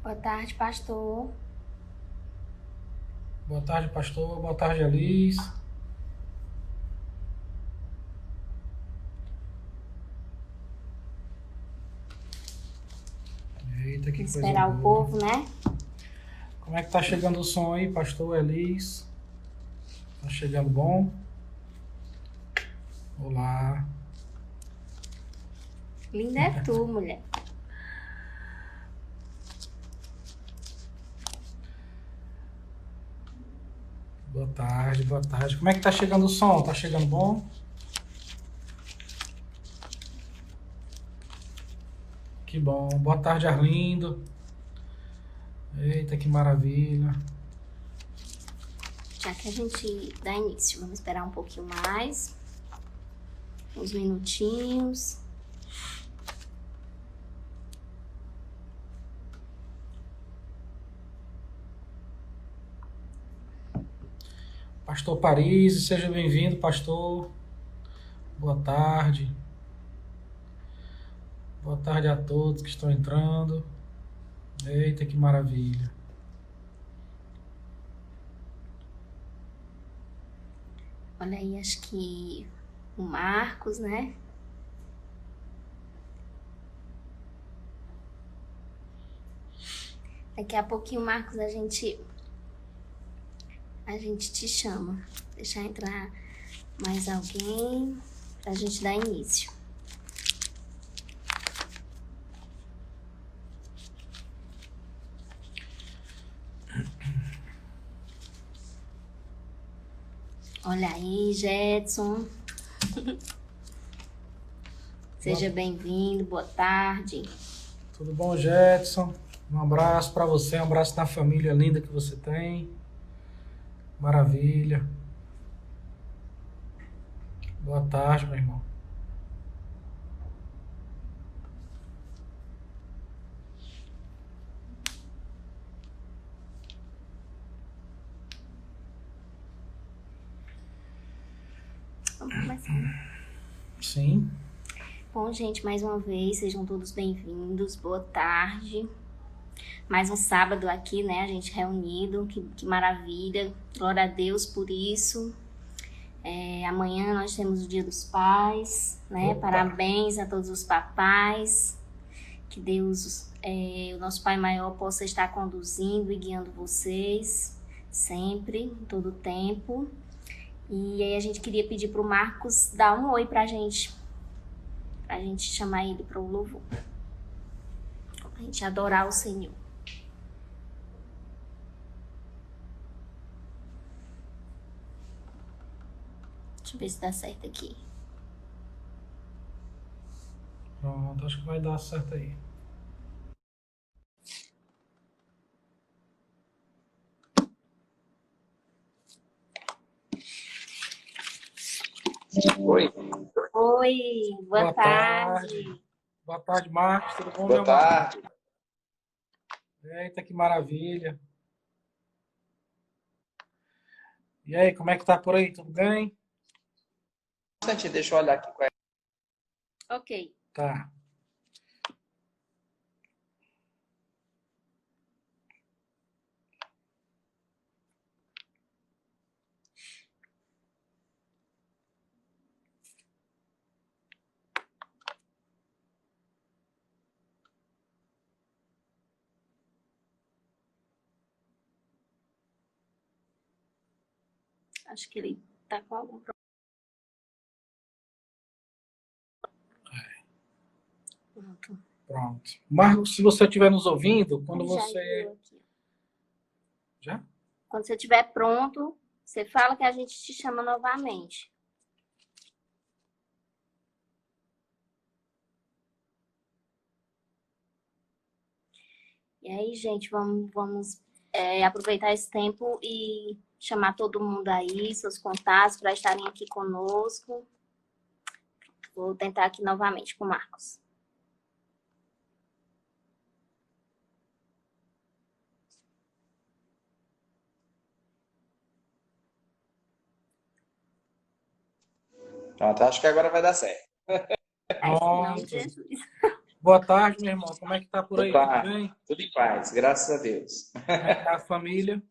Boa tarde, pastor. Boa tarde, pastor. Boa tarde, Alice. Eita, que coisa Esperar o boa. povo, né? Como é que tá chegando o som aí, pastor Alice? Tá chegando bom? Olá. Linda é tu, mulher. Boa tarde, boa tarde. Como é que tá chegando o som? Tá chegando bom? Que bom. Boa tarde, Arlindo. Eita, que maravilha. Já que a gente dá início, vamos esperar um pouquinho mais. Uns minutinhos. Pastor Paris, seja bem-vindo, pastor. Boa tarde. Boa tarde a todos que estão entrando. Eita, que maravilha. Olha aí, acho que o Marcos, né? Daqui a pouquinho, Marcos, a gente te chama. Deixar entrar mais alguém pra gente dar início. Olha aí, Jetson. Seja bem-vindo, boa tarde. Tudo bom, Jetson? Um abraço para você, um abraço na família linda que você tem. Maravilha. Boa tarde, meu irmão. Vamos começar. Sim. Bom, gente, mais uma vez, sejam todos bem-vindos, boa tarde. Mais um sábado aqui, né, a gente reunido, que maravilha, glória a Deus por isso. Amanhã nós temos o Dia dos Pais, né, Opa. Parabéns a todos os papais, que Deus, o nosso Pai Maior, possa estar conduzindo e guiando vocês sempre, em todo o tempo. E aí a gente queria pedir pro Marcos dar um oi pra gente chamar ele para o louvor, pra gente adorar o Senhor. Deixa eu ver se dá certo aqui. Pronto, acho que vai dar certo aí. Oi. Oi, boa tarde. Boa tarde, Marcos. Tudo bom, Boa meu irmão? tarde. Eita, que maravilha. E aí, como é que tá por aí? Tudo bem? Deixa eu olhar aqui qual é. Ok. Tá. Acho que ele tá com algum problema. Pronto. Pronto. Marcos, se você estiver nos ouvindo, quando Ele já você... enviou aqui. Já? Quando você estiver pronto, você fala que a gente te chama novamente. E aí, gente, vamos aproveitar esse tempo e chamar todo mundo aí, seus contatos, para estarem aqui conosco. Vou tentar aqui novamente com o Marcos. Pronto, acho que agora vai dar certo. Em nome de Jesus. Boa tarde, meu irmão. Como é que tá por aí? Tudo Opa, bem? tudo em paz, graças a Deus. Como é que tá a família?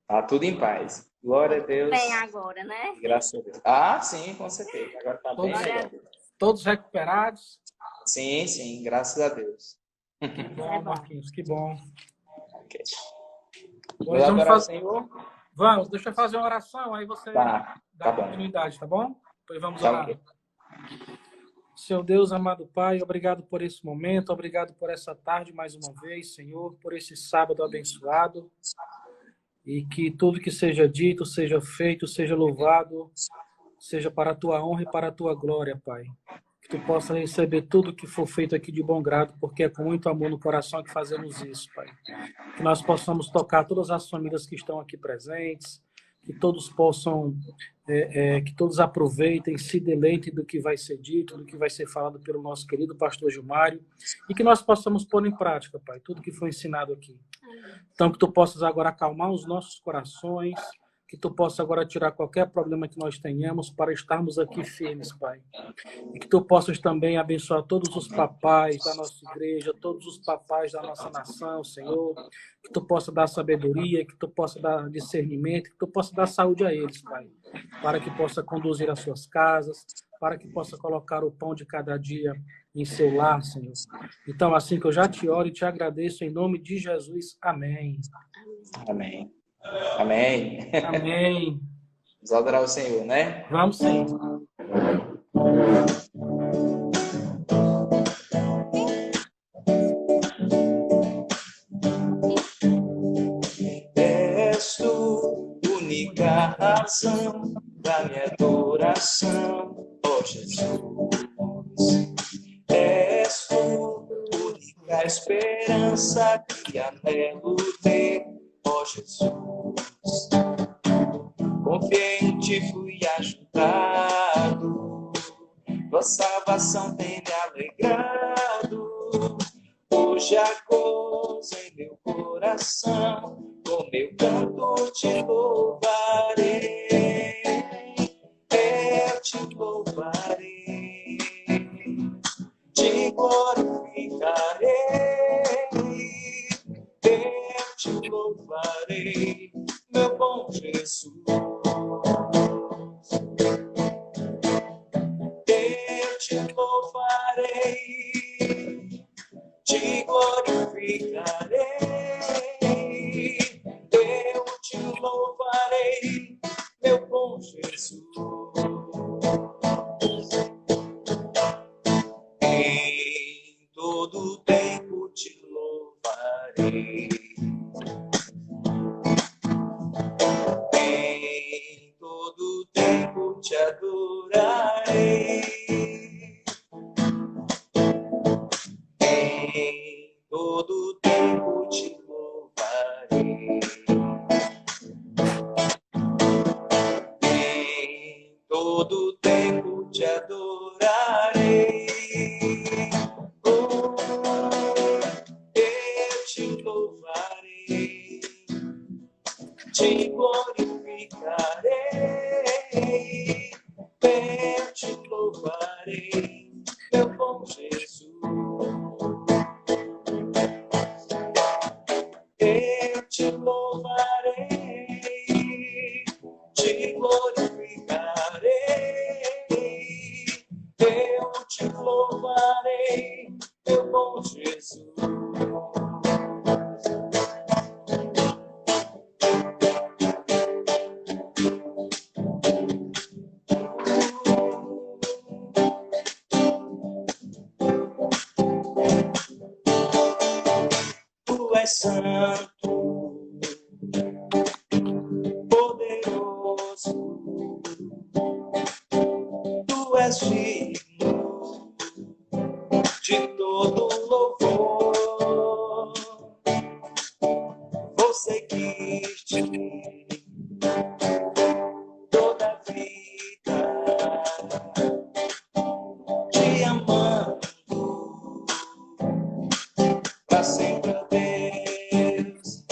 Tá tudo em paz. Glória a Bem Deus, agora, né? graças a Deus. Ah, sim, com certeza. Agora tá bem Todos, Glória a melhor. Deus. todos recuperados? Sim, sim, graças a Deus. Que Isso é bom, bom. Marquinhos, que bom. Ok. Pois Vamos vamos adorar o fazer. Senhor? Vamos, deixa eu fazer uma oração, aí você Tá, dá tá bom. continuidade, tá bom? Pois vamos Tá orar. ok. Senhor Deus, amado Pai, obrigado por esse momento, obrigado por essa tarde mais uma vez, Senhor, por esse sábado abençoado. E que tudo que seja dito, seja feito, seja louvado, seja para a tua honra e para a tua glória, Pai. Que tu possa receber tudo que for feito aqui de bom grado, porque é com muito amor no coração que fazemos isso, Pai. Que nós possamos tocar todas as famílias que estão aqui presentes, que todos possam, que todos aproveitem, se deleitem do que vai ser dito, do que vai ser falado pelo nosso querido pastor Gilmário, e que nós possamos pôr em prática, Pai, tudo que foi ensinado aqui. Então, que tu possas agora acalmar os nossos corações, que tu possa agora tirar qualquer problema que nós tenhamos para estarmos aqui firmes, Pai. E que tu possas também abençoar todos os papais da nossa igreja, todos os papais da nossa nação, Senhor. Que tu possa dar sabedoria, que tu possa dar discernimento, que tu possa dar saúde a eles, Pai. Para que possa conduzir as suas casas, para que possa colocar o pão de cada dia em seu lar, Senhor. Então, assim que eu já te oro e te agradeço, em nome de Jesus. Amém. Amém. Amém. Amém. Vamos adorar o Senhor, né? Vamos sim. És tu, única razão da minha adoração, ó Jesus. És tu, única esperança que anelo ter, ó Jesus. Confiei em ti, fui ajudado, tua salvação tem me alegrado. Hoje há gozo em meu coração, com meu canto te louvarei, eu te louvarei, te glorificarei, eu te louvarei, meu bom Jesus. Eu te louvarei, te glorificarei, eu te louvarei, meu bom Jesus. Em todo tempo te louvarei, em todo tempo te adorarei, em todo tempo te louvarei, em todo tempo te adorarei. Oh, eu te louvarei, te glorificarei, eu te louvarei, meu bom Jesus. Eu te louvarei, te glorificarei, eu te louvarei, meu bom Jesus. Tu és santo, poderoso, tu és digno de todo louvor. Vou seguir-te toda a vida, te amando pra sempre, ó Deus.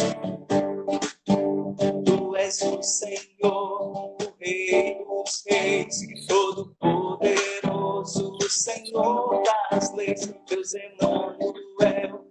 Tu és o Senhor, o Rei dos Reis, todo poderoso, Senhor das leis. Deus é Emanuel,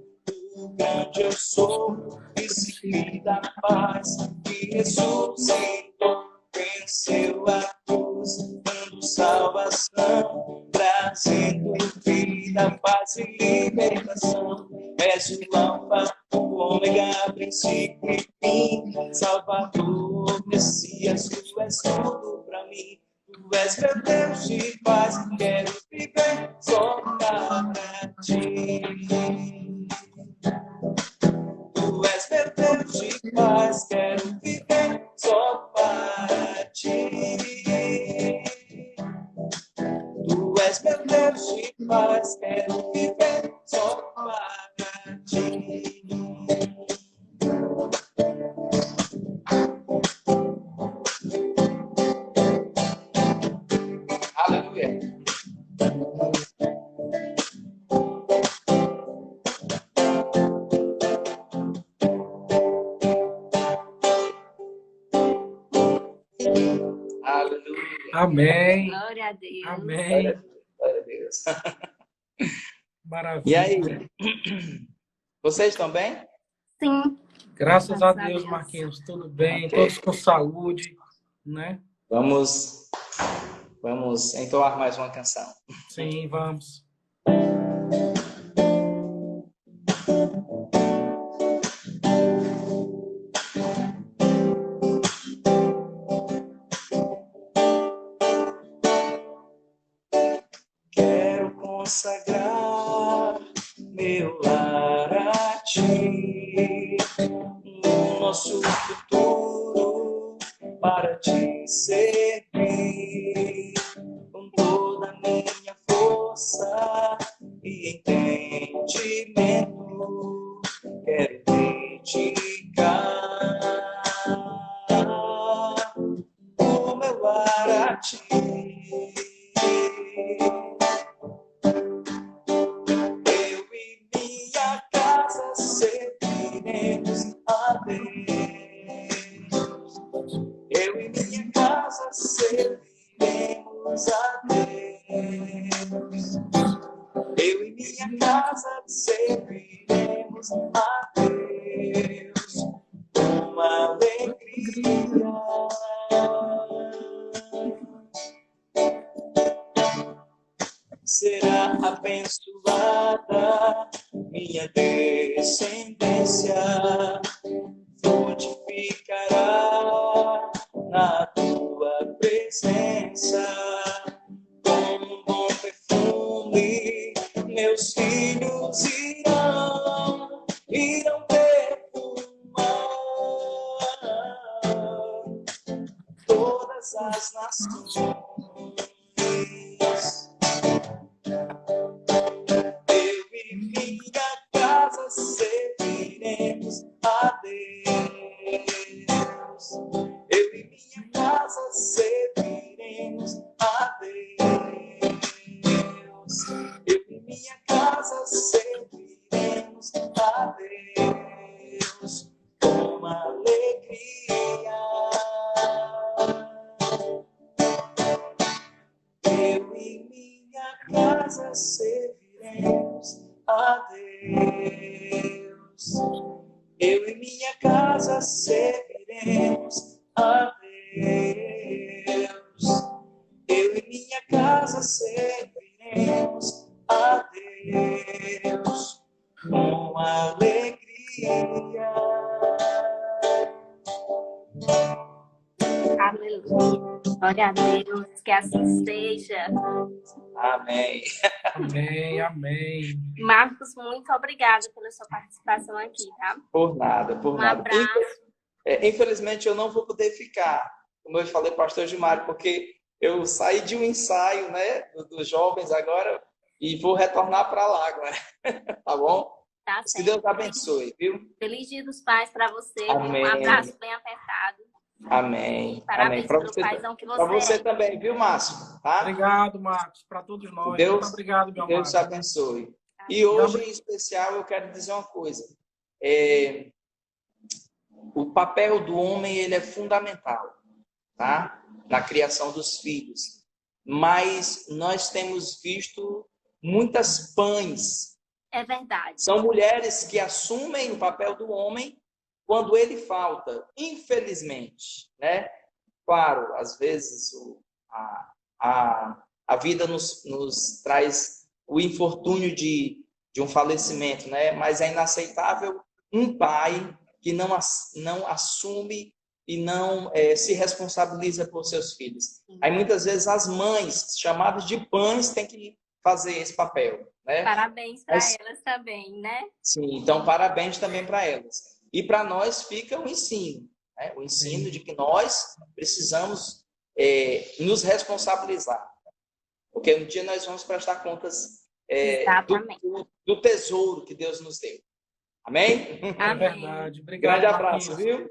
o grande eu sou, príncipe da paz, que ressuscitou, venceu a cruz, dando salvação, trazendo vida, paz e libertação. És o alfa, o ômega, princípio e fim, Salvador, Messias, tu és tudo pra mim. Tu és meu Deus de paz, quero viver só para ti. Tu és meu Deus de paz, quero viver só para ti. Tu és meu Deus de paz, quero viver só para ti. Aleluia. Aleluia. Amém. Glória a Deus. Amém. Glória a Deus. Maravilha. E aí? Vocês estão bem? Sim. Graças a Deus, Marquinhos, tudo bem, Ok. todos com saúde, né? Vamos entoar mais uma canção. Sim, vamos. Quero consagrar meu lar a ti, no nosso futuro para te servir, com toda a minha força e entendimento. Quero dedicar o meu lar a ti. Eu e minha casa serviremos a Deus. Eu e minha casa serviremos a Deus. Eu e minha casa serviremos a Deus com alegria. Será abençoada minha descendência, frutificará na tua presença, como um bom perfume, meus filhos irão perfumar todas as nações. Eu e minha casa serviremos a Deus. Eu e minha casa serviremos a Deus. Eu e minha casa serviremos a Deus com alegria. Eu e minha casa serviremos a Deus. Eu e minha casa serviremos a Deus. Eu e minha casa serviremos a Deus com alegria. Aleluia. Glória a Deus. Que assim seja. Amém. Amém, amém. Marcos, muito obrigada pela sua participação aqui, tá? Por nada, por Um nada. abraço. Infelizmente, eu não vou poder ficar, como eu falei, pastor Gilmário, porque eu saí de um ensaio, né, dos jovens agora e vou retornar para lá agora. Tá bom? Tá Que certo. Deus abençoe, viu? Feliz Dia dos Pais para você. Amém. Um abraço bem apertado. Amém. Parabéns Amém. pelo paizão que Para você é. também, viu, Márcio? Tá? Obrigado, Marcos, para todos nós. Deus- Muito obrigado, meu Deus te amado. abençoe. E hoje, em especial, eu quero dizer uma coisa. O papel do homem ele é fundamental, tá? Na criação dos filhos. Mas nós temos visto muitas pães É verdade. São mulheres que assumem o papel do homem quando ele falta, infelizmente, né? Claro, às vezes a vida nos traz o infortúnio de um falecimento, né? Mas é inaceitável um pai que não assume e não se responsabiliza por seus filhos. Aí muitas vezes as mães, chamadas de pães, têm que fazer esse papel, né? Parabéns para elas também, né? Sim, então parabéns também para elas. E para nós fica o ensino, né? O ensino de que nós precisamos nos responsabilizar, porque um dia nós vamos prestar contas do tesouro que Deus nos deu. Amém? É verdade. Obrigado, Grande abraço, Marquinhos. viu?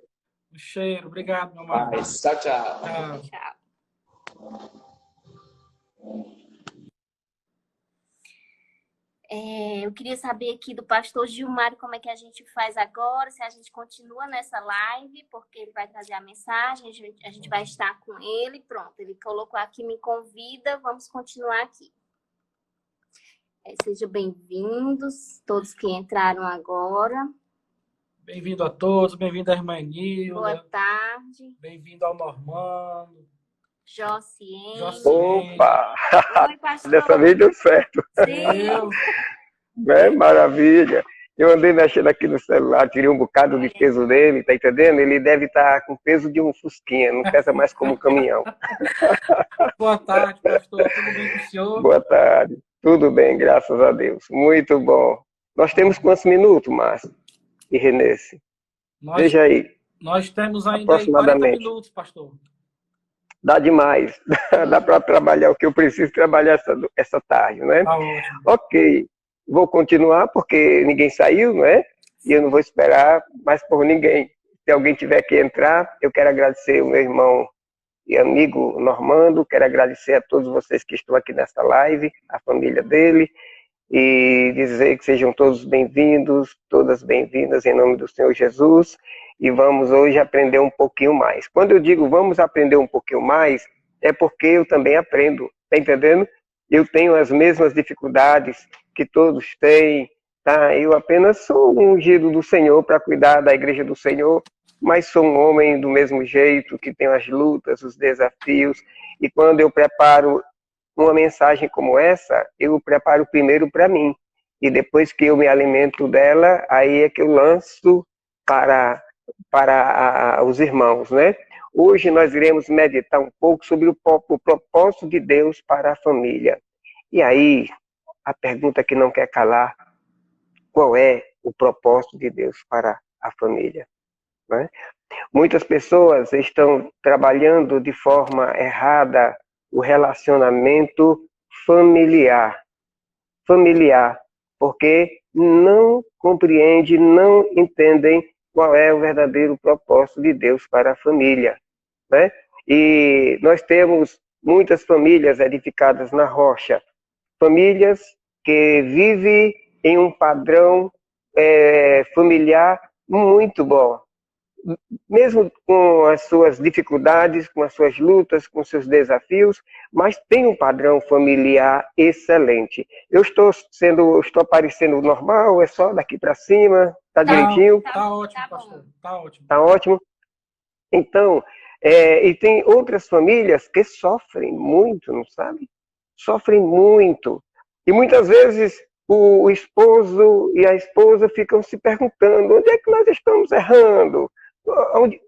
Um cheiro. Obrigado, meu amado. Tchau, tchau. Tchau. Tchau. Eu queria saber aqui do pastor Gilmar como é que a gente faz agora, se a gente continua nessa live, porque ele vai trazer a mensagem, a gente vai estar com ele, pronto, ele colocou aqui, me convida, vamos continuar aqui. Sejam bem-vindos, todos que entraram agora. Bem-vindo a todos, bem-vindo à irmã Nilda. Boa tarde. Bem-vindo ao Normando. Josiane. Opa! Oi, pastor. Dessa vez deu certo. Sim. É maravilha. Eu andei mexendo aqui no celular, tirei um bocado de peso dele, tá entendendo? Ele deve estar com o peso de um fusquinha, não pesa mais como um caminhão. Boa tarde, pastor. Tudo bem com o senhor? Boa tarde. Tudo bem, graças a Deus. Muito bom. Nós temos quantos minutos, Márcio e Renesse? Veja aí. Nós temos ainda aproximadamente 40 minutos, pastor. Dá demais. Dá para trabalhar o que eu preciso trabalhar essa tarde, né? Tá ótimo. Ok. Vou continuar porque ninguém saiu, não é? E eu não vou esperar mais por ninguém. Se alguém tiver que entrar, eu quero agradecer o meu irmão e amigo Normando, quero agradecer a todos vocês que estão aqui nessa live, a família dele, e dizer que sejam todos bem-vindos, todas bem-vindas em nome do Senhor Jesus, e vamos hoje aprender um pouquinho mais. Quando eu digo vamos aprender um pouquinho mais, é porque eu também aprendo, tá entendendo? Eu tenho as mesmas dificuldades que todos têm, tá? Eu apenas sou um ungido do Senhor para cuidar da igreja do Senhor, mas sou um homem do mesmo jeito, que tem as lutas, os desafios, e quando eu preparo uma mensagem como essa, eu preparo primeiro para mim, e depois que eu me alimento dela, aí é que eu lanço para os irmãos, né? Hoje nós iremos meditar um pouco sobre o propósito de Deus para a família. E aí, a pergunta que não quer calar, qual é o propósito de Deus para a família? Né? Muitas pessoas estão trabalhando de forma errada o relacionamento familiar, porque não compreendem, não entendem qual é o verdadeiro propósito de Deus para a família, né? E nós temos muitas famílias edificadas na rocha, famílias que vivem em um padrão familiar muito bom, mesmo com as suas dificuldades, com as suas lutas, com seus desafios, mas tem um padrão familiar excelente. Eu estou aparecendo normal, é só daqui para cima, tá direitinho? Tá ótimo, pastor. Tá ótimo. Tá ótimo. Então, e tem outras famílias que sofrem muito, não sabe? Sofrem muito. E muitas vezes o esposo e a esposa ficam se perguntando: onde é que nós estamos errando?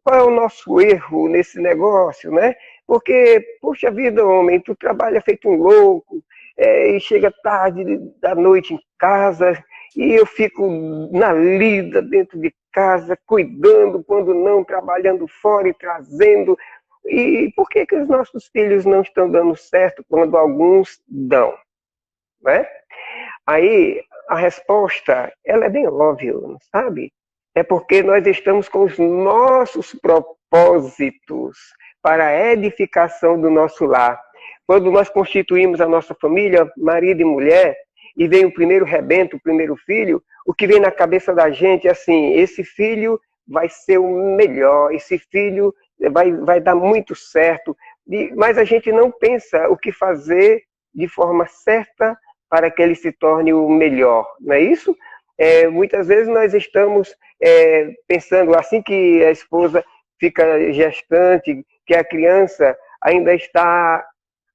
Qual é o nosso erro nesse negócio, né? Porque, puxa vida, homem, tu trabalha feito um louco, e chega tarde da noite em casa, e eu fico na lida dentro de casa, cuidando, quando não, trabalhando fora e trazendo. E por que os nossos filhos não estão dando certo quando alguns dão? Né? Aí, a resposta, ela é bem óbvia, sabe? É porque nós estamos com os nossos propósitos para a edificação do nosso lar. Quando nós constituímos a nossa família, marido e mulher, e vem o primeiro rebento, o primeiro filho, o que vem na cabeça da gente é assim: esse filho vai ser o melhor, esse filho vai dar muito certo. Mas a gente não pensa o que fazer de forma certa para que ele se torne o melhor, não é isso? Muitas vezes nós estamos pensando, assim que a esposa fica gestante, que a criança ainda está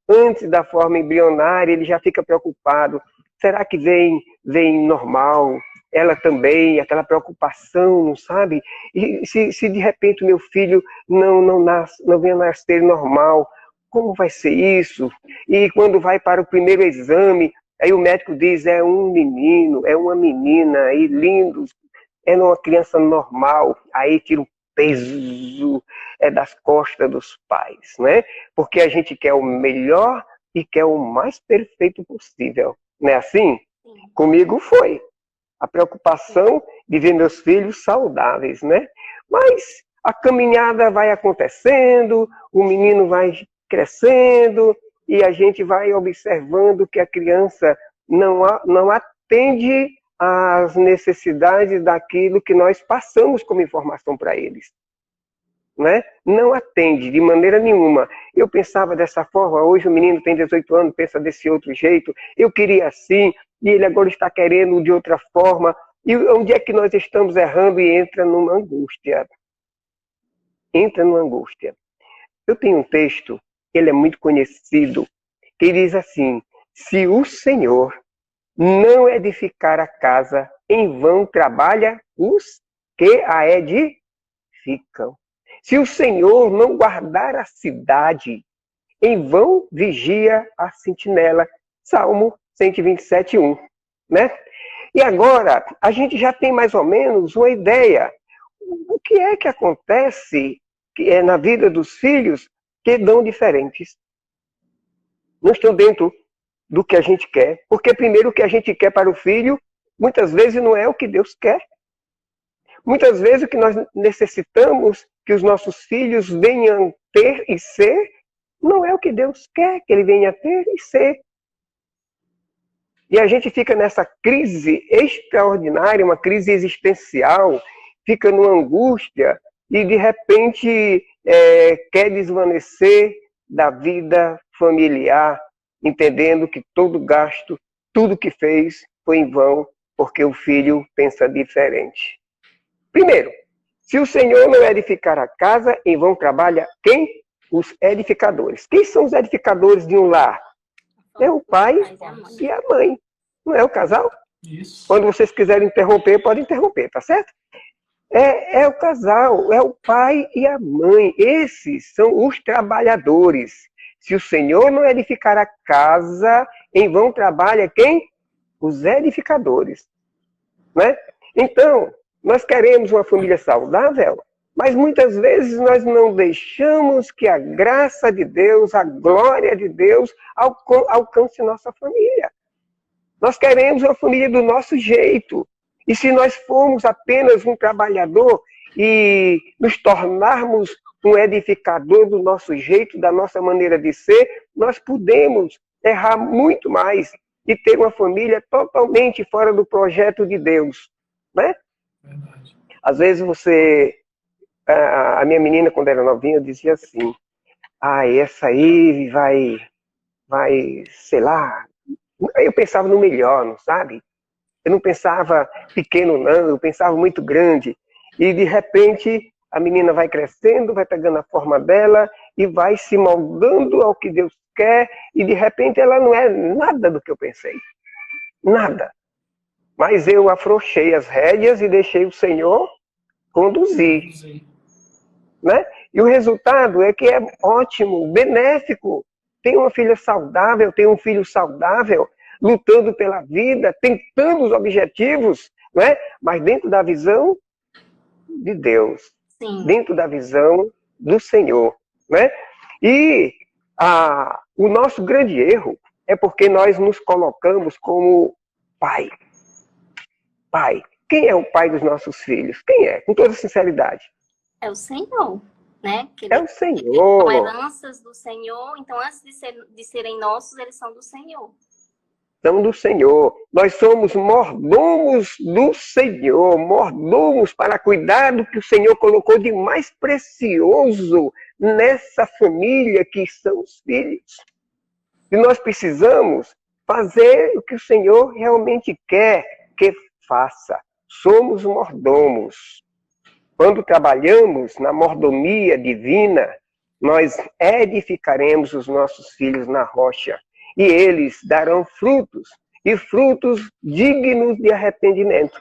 antes da forma embrionária, ele já fica preocupado. Será que vem normal? Ela também, aquela preocupação, sabe? E se de repente o meu filho não venha nascer normal, como vai ser isso? E quando vai para o primeiro exame, aí o médico diz, é um menino, é uma menina, e lindo, é uma criança normal, aí tira o peso das costas dos pais, né? Porque a gente quer o melhor e quer o mais perfeito possível, não é assim? Comigo foi a preocupação de ver meus filhos saudáveis, né? Mas a caminhada vai acontecendo, o menino vai crescendo e a gente vai observando que a criança não atende às necessidades daquilo que nós passamos como informação para eles. Né? Não atende de maneira nenhuma. Eu pensava dessa forma, hoje o menino tem 18 anos, pensa desse outro jeito, eu queria assim, e ele agora está querendo de outra forma. E onde é que nós estamos errando e entra numa angústia? Entra numa angústia. Eu tenho um texto, ele é muito conhecido, que diz assim, se o Senhor não edificar a casa, em vão trabalha os que a edificam. Se o Senhor não guardar a cidade, em vão vigia a sentinela. Salmo 127:1, né? E agora, a gente já tem mais ou menos uma ideia. O que é que acontece na vida dos filhos que dão diferentes? Não estão dentro do que a gente quer. Porque primeiro o que a gente quer para o filho, muitas vezes não é o que Deus quer. Muitas vezes o que nós necessitamos que os nossos filhos venham ter e ser, não é o que Deus quer que ele venha ter e ser. E a gente fica nessa crise extraordinária, uma crise existencial, fica numa angústia e de repente quer desvanecer da vida familiar, entendendo que todo gasto, tudo que fez foi em vão, porque o filho pensa diferente. Primeiro, se o Senhor não edificar a casa, em vão trabalha quem? Os edificadores. Quem são os edificadores de um lar? É o pai e a mãe. Não é o casal? Isso. Quando vocês quiserem interromper, podem interromper, tá certo? É o casal, é o pai e a mãe. Esses são os trabalhadores. Se o Senhor não edificar a casa, em vão trabalha quem? Os edificadores. Né? Então, nós queremos uma família saudável, mas muitas vezes nós não deixamos que a graça de Deus, a glória de Deus alcance nossa família. Nós queremos uma família do nosso jeito. E se nós formos apenas um trabalhador e nos tornarmos um edificador do nosso jeito, da nossa maneira de ser, nós podemos errar muito mais e ter uma família totalmente fora do projeto de Deus. Né? Verdade. Às vezes a minha menina, quando era novinha, dizia assim, essa aí vai, sei lá, eu pensava no melhor, não sabe? Eu não pensava pequeno não, eu pensava muito grande. E de repente a menina vai crescendo, vai pegando a forma dela e vai se moldando ao que Deus quer e de repente ela não é nada do que eu pensei. Nada. Mas eu afrouxei as rédeas e deixei o Senhor conduzir. Né? E o resultado é que é ótimo, benéfico. Tem uma filha saudável, tem um filho saudável, lutando pela vida, tentando os objetivos, né? Mas dentro da visão de Deus. Sim. Dentro da visão do Senhor. Né? E o nosso grande erro é porque nós nos colocamos como pai. Pai. Quem é o pai dos nossos filhos? Quem é? Com toda sinceridade. É o Senhor, né? É o Senhor. São heranças do Senhor, então antes de serem nossos, eles são do Senhor. São do Senhor. Nós somos mordomos do Senhor, mordomos para cuidar do que o Senhor colocou de mais precioso nessa família que são os filhos. E nós precisamos fazer o que o Senhor realmente quer que faça. Somos mordomos. Quando trabalhamos na mordomia divina, nós edificaremos os nossos filhos na rocha e eles darão frutos, e frutos dignos de arrependimento.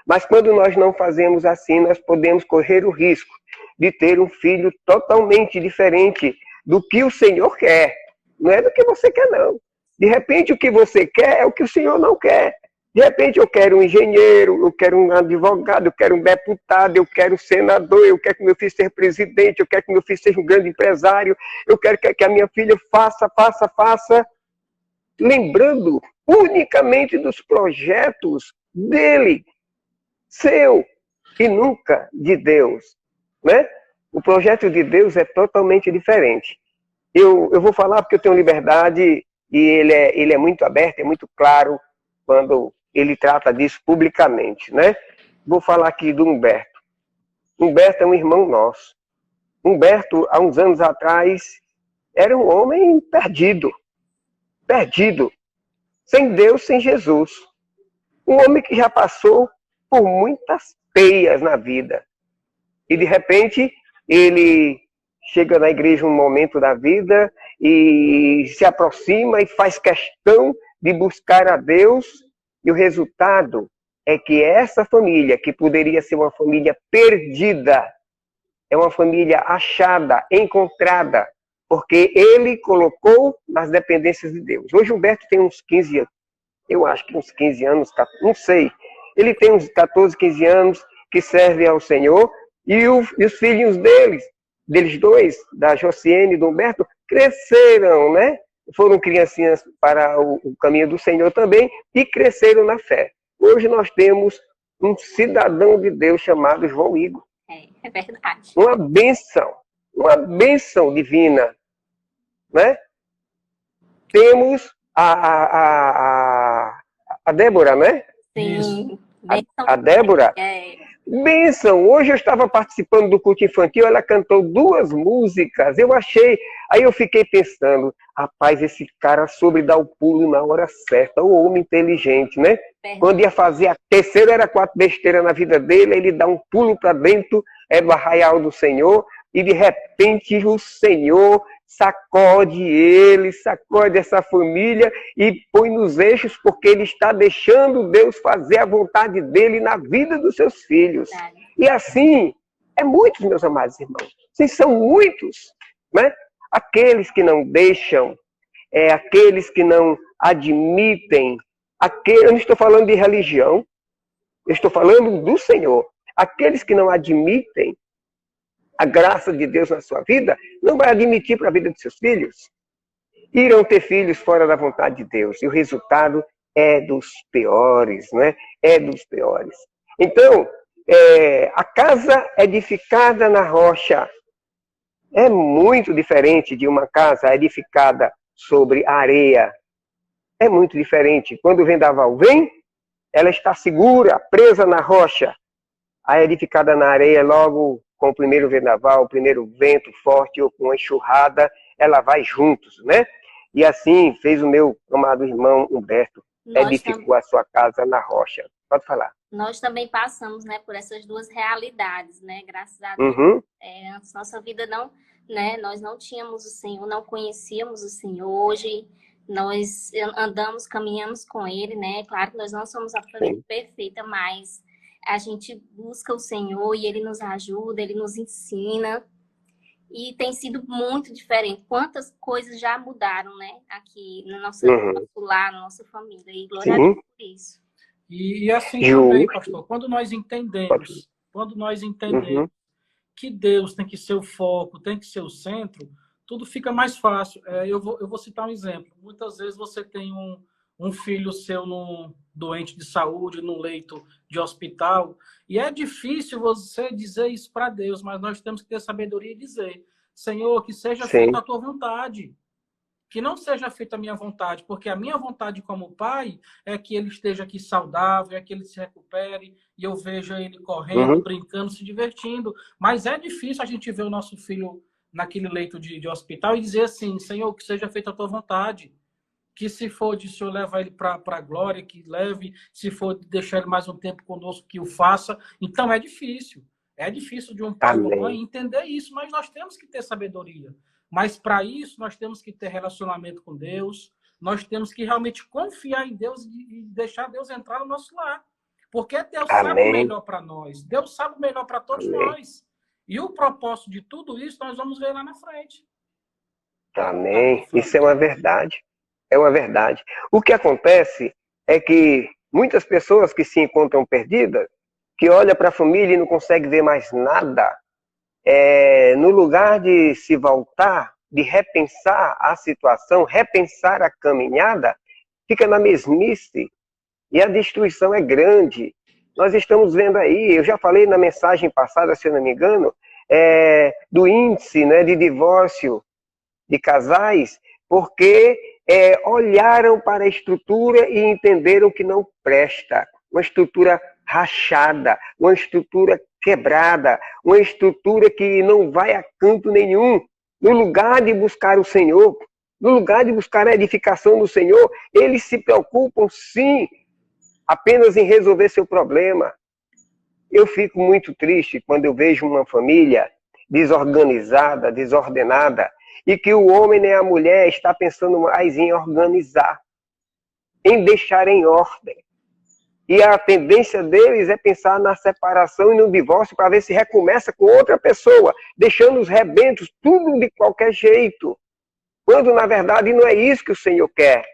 Mas quando nós não fazemos assim, nós podemos correr o risco de ter um filho totalmente diferente do que o Senhor quer. Não é do que você quer, não. De repente, o que você quer é o que o Senhor não quer. De repente, eu quero um engenheiro, eu quero um advogado, eu quero um deputado, eu quero um senador, eu quero que meu filho seja presidente, eu quero que meu filho seja um grande empresário, eu quero que a minha filha faça, lembrando unicamente dos projetos dele, seu, e nunca de Deus, né? O projeto de Deus é totalmente diferente. Eu vou falar porque eu tenho liberdade e ele é muito aberto, é muito claro quando ele trata disso publicamente, né? Vou falar aqui do Humberto. Humberto é um irmão nosso. Humberto, há uns anos atrás, era um homem perdido. Perdido. Sem Deus, sem Jesus. Um homem que já passou por muitas peias na vida. E, de repente, ele chega na igreja um momento da vida e se aproxima e faz questão de buscar a Deus. E o resultado é que essa família, que poderia ser uma família perdida, é uma família achada, encontrada, porque ele colocou nas dependências de Deus. Hoje o Humberto tem uns 15 anos, eu acho que uns 15 anos, não sei. Ele tem uns 14, 15 anos que serve ao Senhor, e os filhinhos deles dois, da Josiane e do Humberto, cresceram, né? Foram criancinhas para o caminho do Senhor também e cresceram na fé. Hoje nós temos um cidadão de Deus chamado João Igor. É verdade. Uma bênção divina, né? Temos a Débora, né? Sim. A Débora. Bênção! Hoje eu estava participando do culto infantil, ela cantou 2 músicas, aí eu fiquei pensando, rapaz, esse cara soube dar o pulo na hora certa, o homem inteligente, né? Quando ia fazer a terceira, era 4 besteiras na vida dele, ele dá um pulo para dentro do arraial do Senhor, e de repente o Senhor sacode ele, sacode essa família e põe nos eixos, porque ele está deixando Deus fazer a vontade dele na vida dos seus filhos. E assim, é muitos, meus amados irmãos. Sim, são muitos, né? Aqueles que não deixam, aqueles que não admitem, eu não estou falando de religião, eu estou falando do Senhor. Aqueles que não admitem a graça de Deus na sua vida, não vai admitir para a vida de seus filhos. Irão ter filhos fora da vontade de Deus. E o resultado é dos piores, né? É dos piores. Então, a casa edificada na rocha é muito diferente de uma casa edificada sobre areia. É muito diferente. Quando o vendaval vem, ela está segura, presa na rocha. A edificada na areia, logo com o primeiro vendaval, o primeiro vento forte ou com a enxurrada, ela vai juntos, né? E assim fez o meu amado irmão Humberto, edificou a sua casa na rocha. Pode falar. Nós também passamos, né, por essas 2 realidades, né? Graças a Deus. Antes nossa vida não, né? Nós não tínhamos o Senhor, não conhecíamos o Senhor. Hoje nós andamos, caminhamos com Ele, né? Claro que nós não somos a família perfeita, mas a gente busca o Senhor e Ele nos ajuda, Ele nos ensina. E tem sido muito diferente. Quantas coisas já mudaram, né? Aqui no nosso lar, na nossa família. E glória a Deus por isso. E assim também, pastor, quando nós entendemos que Deus tem que ser o foco, tem que ser o centro, tudo fica mais fácil. Eu vou citar um exemplo. Muitas vezes você tem um filho seu doente de saúde, num leito de hospital, e é difícil você dizer isso para Deus, mas nós temos que ter sabedoria e dizer, Senhor, que seja feita a tua vontade, que não seja feita a minha vontade, porque a minha vontade como pai é que ele esteja aqui saudável, é que ele se recupere, e eu veja ele correndo, brincando, se divertindo, mas é difícil a gente ver o nosso filho naquele leito de hospital e dizer assim, Senhor, que seja feita a tua vontade. que se for de Senhor levar ele para a glória, que leve, se for deixar ele mais um tempo conosco, que o faça. Então é difícil. É difícil de um pai ou uma mãe entender isso, mas nós temos que ter sabedoria. Mas para isso nós temos que ter relacionamento com Deus, nós temos que realmente confiar em Deus e deixar Deus entrar no nosso lar. Porque Deus sabe o melhor para nós. Deus sabe o melhor para todos nós. E o propósito de tudo isso nós vamos ver lá na frente. Amém. Isso é uma verdade. É uma verdade. O que acontece é que muitas pessoas que se encontram perdidas, que olham para a família e não conseguem ver mais nada, no lugar de se voltar, de repensar a situação, repensar a caminhada, fica na mesmice. E a destruição é grande. Nós estamos vendo aí, eu já falei na mensagem passada, se eu não me engano, do índice, né, de divórcio de casais, porque olharam para a estrutura e entenderam que não presta. Uma estrutura rachada, uma estrutura quebrada, uma estrutura que não vai a canto nenhum. No lugar de buscar o Senhor, no lugar de buscar a edificação do Senhor, eles se preocupam, sim, apenas em resolver seu problema. Eu fico muito triste quando eu vejo uma família desorganizada, desordenada, e que o homem nem a mulher está pensando mais em organizar, em deixar em ordem. E a tendência deles é pensar na separação e no divórcio para ver se recomeça com outra pessoa, deixando os rebentos, tudo de qualquer jeito. Quando, na verdade, não é isso que o Senhor quer.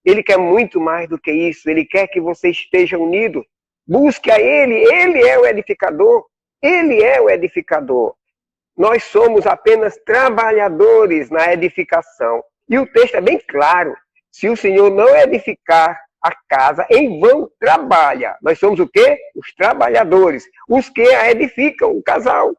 Ele quer muito mais do que isso. Ele quer que você esteja unido. Busque a Ele. Ele é o edificador. Ele é o edificador. Nós somos apenas trabalhadores na edificação. E o texto é bem claro. Se o Senhor não edificar a casa, em vão trabalha. Nós somos o quê? Os trabalhadores. Os que a edificam, o casal.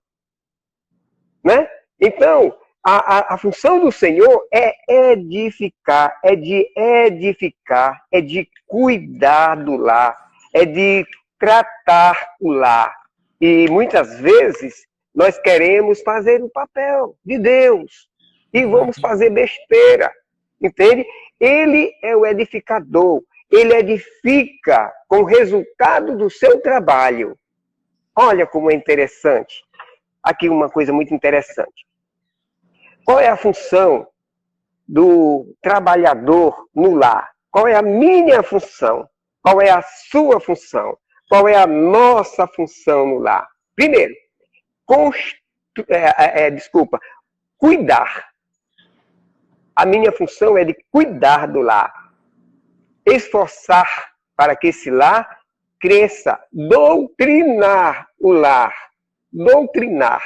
Né? Então, a função do Senhor é edificar, é de edificar, é de cuidar do lar, é de tratar o lar. E muitas vezes nós queremos fazer o papel de Deus e vamos fazer besteira, entende? Ele é o edificador, ele edifica com o resultado do seu trabalho. Olha como é interessante. Aqui uma coisa muito interessante. Qual é a função do trabalhador no lar? Qual é a minha função? Qual é a sua função? Qual é a nossa função no lar? Primeiro, cuidar. A minha função é de cuidar do lar. Esforçar para que esse lar cresça. Doutrinar o lar. Doutrinar.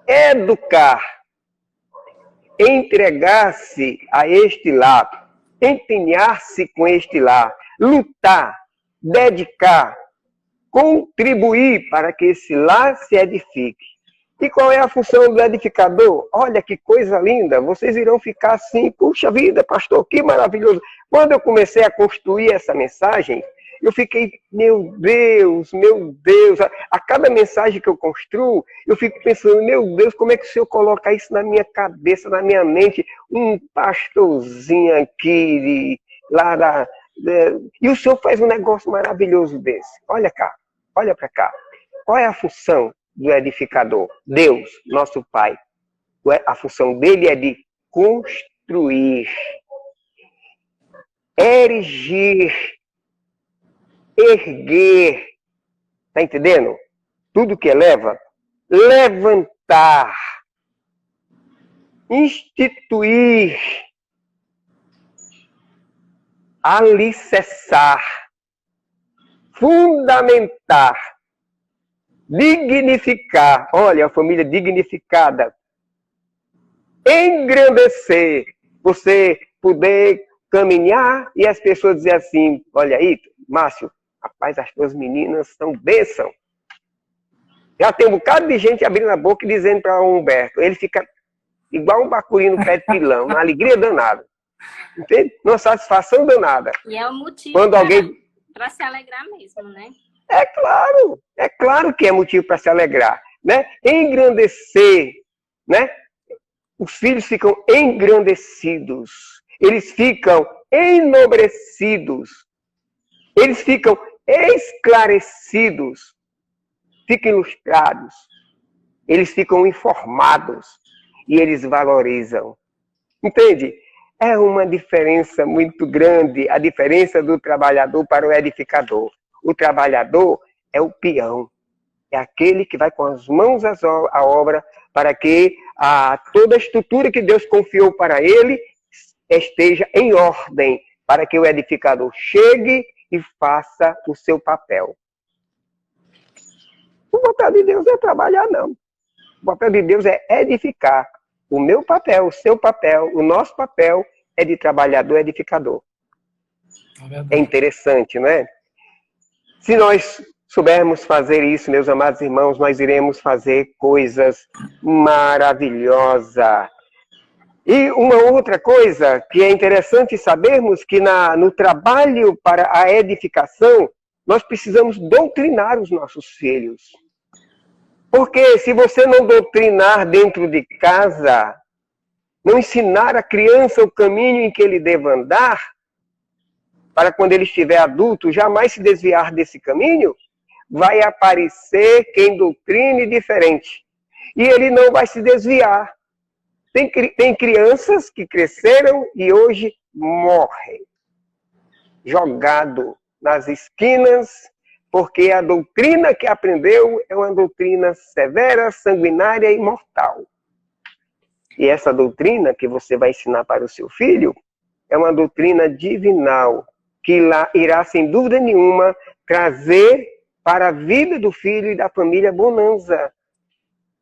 Educar. Entregar-se a este lar. Empenhar-se com este lar. Lutar. Dedicar. Contribuir para que esse lar se edifique. E qual é a função do edificador? Olha que coisa linda, vocês irão ficar assim, puxa vida, pastor, que maravilhoso. Quando eu comecei a construir essa mensagem, eu fiquei, meu Deus, a cada mensagem que eu construo, eu fico pensando, meu Deus, como é que o Senhor coloca isso na minha cabeça, na minha mente, um pastorzinho aqui, e o Senhor faz um negócio maravilhoso desse. Olha cá, olha para cá. Qual é a função do edificador? Deus, nosso Pai. A função dele é de construir, erigir, erguer. Está entendendo? Tudo que eleva, levantar, instituir, alicerçar, fundamentar, dignificar. Olha, a família dignificada. Engrandecer. Você poder caminhar e as pessoas dizer assim, olha aí, Márcio, rapaz, as tuas meninas são bênção. Já tem um bocado de gente abrindo a boca e dizendo para o Humberto, ele fica igual um bacuri no pé de pilão, uma alegria danada. Entende? Uma satisfação danada. E é o motivo quando alguém para se alegrar mesmo, né? É claro que é motivo para se alegrar, né? Engrandecer, né? Os filhos ficam engrandecidos. eles ficam enobrecidos, eles ficam esclarecidos, ficam ilustrados, eles ficam informados e eles valorizam. Entende? É uma diferença muito grande, a diferença do trabalhador para o edificador. O trabalhador é o peão, é aquele que vai com as mãos à obra para que toda a estrutura que Deus confiou para ele esteja em ordem, para que o edificador chegue e faça o seu papel. O papel de Deus não é trabalhar, não. O papel de Deus é edificar. O meu papel, o seu papel, o nosso papel é de trabalhador edificador. É interessante, não é? Se nós soubermos fazer isso, meus amados irmãos, nós iremos fazer coisas maravilhosas. E uma outra coisa que é interessante sabermos, que no trabalho para a edificação, nós precisamos doutrinar os nossos filhos. Porque se você não doutrinar dentro de casa, não ensinar a criança o caminho em que ele deve andar, para quando ele estiver adulto, jamais se desviar desse caminho, vai aparecer quem doutrine diferente. E ele não vai se desviar. Tem crianças que cresceram e hoje morrem, jogado nas esquinas, porque a doutrina que aprendeu é uma doutrina severa, sanguinária e mortal. E essa doutrina que você vai ensinar para o seu filho é uma doutrina divinal, que irá, sem dúvida nenhuma, trazer para a vida do filho e da família bonança,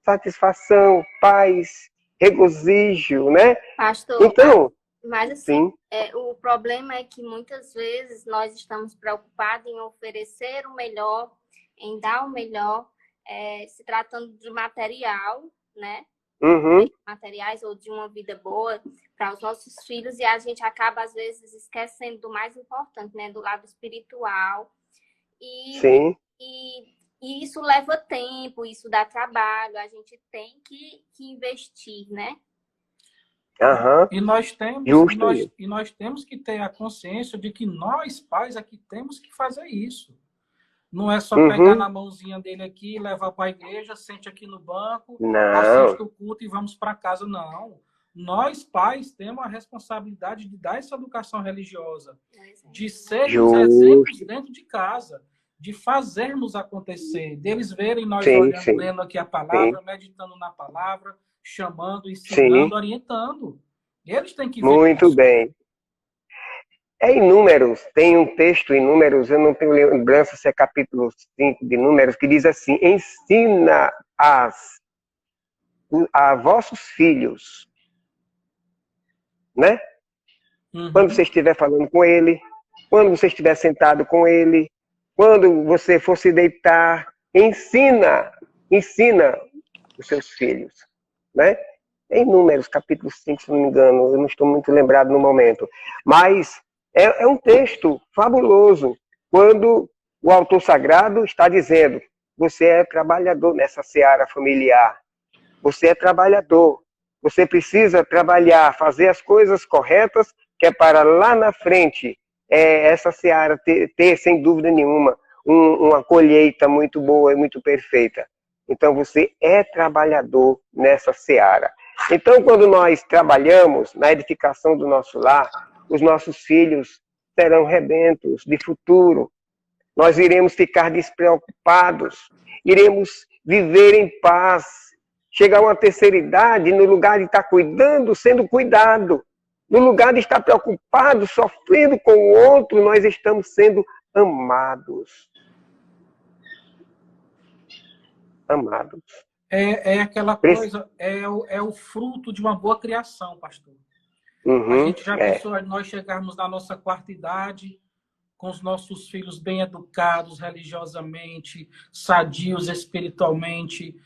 satisfação, paz, regozijo, né? Pastor, então, mas assim, sim. O problema é que muitas vezes nós estamos preocupados em oferecer o melhor, em dar o melhor, se tratando de material, né? Uhum. Materiais ou de uma vida boa para os nossos filhos, e a gente acaba, às vezes, esquecendo do mais importante, né? Do lado espiritual. Sim. E isso leva tempo, isso dá trabalho, a gente tem que investir, né? Uhum. E nós temos que ter a consciência de que nós, pais, aqui temos que fazer isso. Não é só pegar na mãozinha dele aqui, levar para a igreja, sente aqui no banco, assiste o culto e vamos para casa. Não. Nós, pais, temos a responsabilidade de dar essa educação religiosa, de sermos exemplos dentro de casa, de fazermos acontecer, deles verem nós olhando, lendo aqui a palavra, meditando na palavra, chamando, ensinando, orientando. Eles têm que ver muito isso. Bem. É em Números, tem um texto em Números, eu não tenho lembrança se é capítulo 5 de Números, que diz assim: ensina a vossos filhos, né? Quando você estiver falando com ele, quando você estiver sentado com ele, quando você for se deitar, ensina os seus filhos, né? Em Números, capítulo 5, se não me engano, eu não estou muito lembrado no momento, mas é um texto fabuloso, quando o autor sagrado está dizendo: você é trabalhador nessa seara familiar, você é trabalhador, você precisa trabalhar, fazer as coisas corretas, que é para lá na frente, essa seara ter, sem dúvida nenhuma, uma colheita muito boa e muito perfeita. Então você é trabalhador nessa seara. Então, quando nós trabalhamos na edificação do nosso lar, os nossos filhos serão rebentos de futuro. Nós iremos ficar despreocupados, iremos viver em paz, chegar a uma terceira idade, no lugar de estar cuidando, sendo cuidado, no lugar de estar preocupado, sofrendo com o outro, nós estamos sendo amados. Amados. É aquela coisa, é o fruto de uma boa criação, pastor. A gente já pensou nós chegarmos na nossa quarta idade, com os nossos filhos bem educados religiosamente, sadios espiritualmente,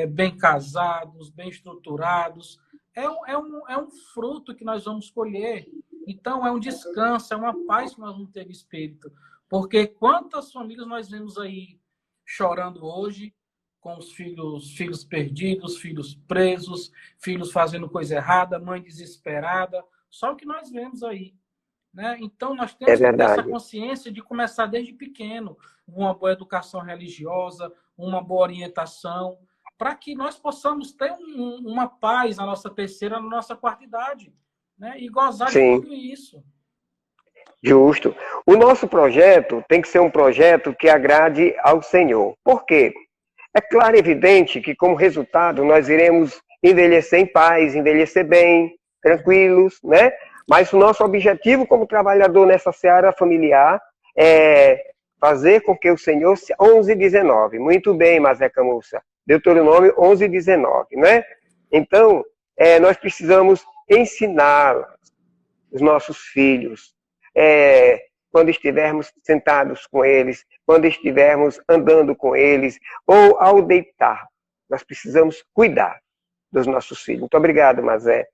bem casados, bem estruturados. É um fruto que nós vamos colher. Então, é um descanso, é uma paz que nós vamos ter no espírito. Porque quantas famílias nós vemos aí chorando hoje, com os filhos perdidos, filhos presos, filhos fazendo coisa errada, mãe desesperada, Só o que nós vemos aí, né? Então, nós É temos que ter essa verdade. consciência de começar desde pequeno, uma boa educação religiosa, uma boa orientação, para que nós possamos ter uma paz na nossa terceira, na nossa quarta idade, né? E gozar de Sim, tudo isso. justo. O nosso projeto tem que ser um projeto que agrade ao Senhor. Por quê? É claro e evidente que, como resultado, nós iremos envelhecer em paz, envelhecer bem, tranquilos, né? Mas o nosso objetivo como trabalhador nessa seara familiar é fazer com que o Senhor... 11:19. Muito bem, Mazeca Moça. Deuteronômio 11:19, né? Então, nós precisamos ensinar os nossos filhos, quando estivermos sentados com eles, quando estivermos andando com eles, ou ao deitar. Nós precisamos cuidar dos nossos filhos. Muito obrigado, Mazé.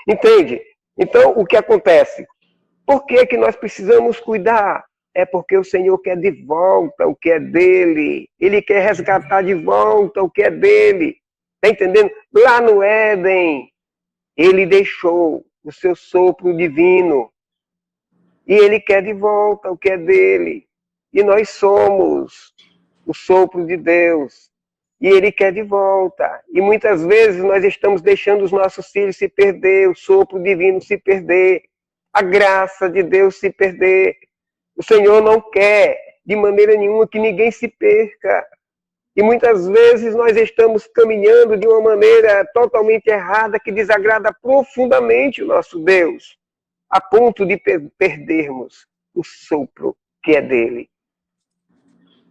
Entende? Então, o que acontece? Por que que nós precisamos cuidar? É porque o Senhor quer de volta o que é dele. Ele quer resgatar de volta o que é dele. Está entendendo? Lá no Éden, ele deixou o seu sopro divino. E ele quer de volta o que é dele. E nós somos o sopro de Deus. E ele quer de volta. E muitas vezes nós estamos deixando os nossos filhos se perder, o sopro divino se perder, a graça de Deus se perder. O Senhor não quer, de maneira nenhuma, que ninguém se perca. E muitas vezes nós estamos caminhando de uma maneira totalmente errada, que desagrada profundamente o nosso Deus, a ponto de perdermos o sopro que é dele.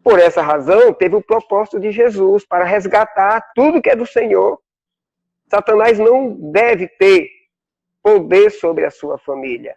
Por essa razão, teve o propósito de Jesus para resgatar tudo que é do Senhor. Satanás não deve ter poder sobre a sua família.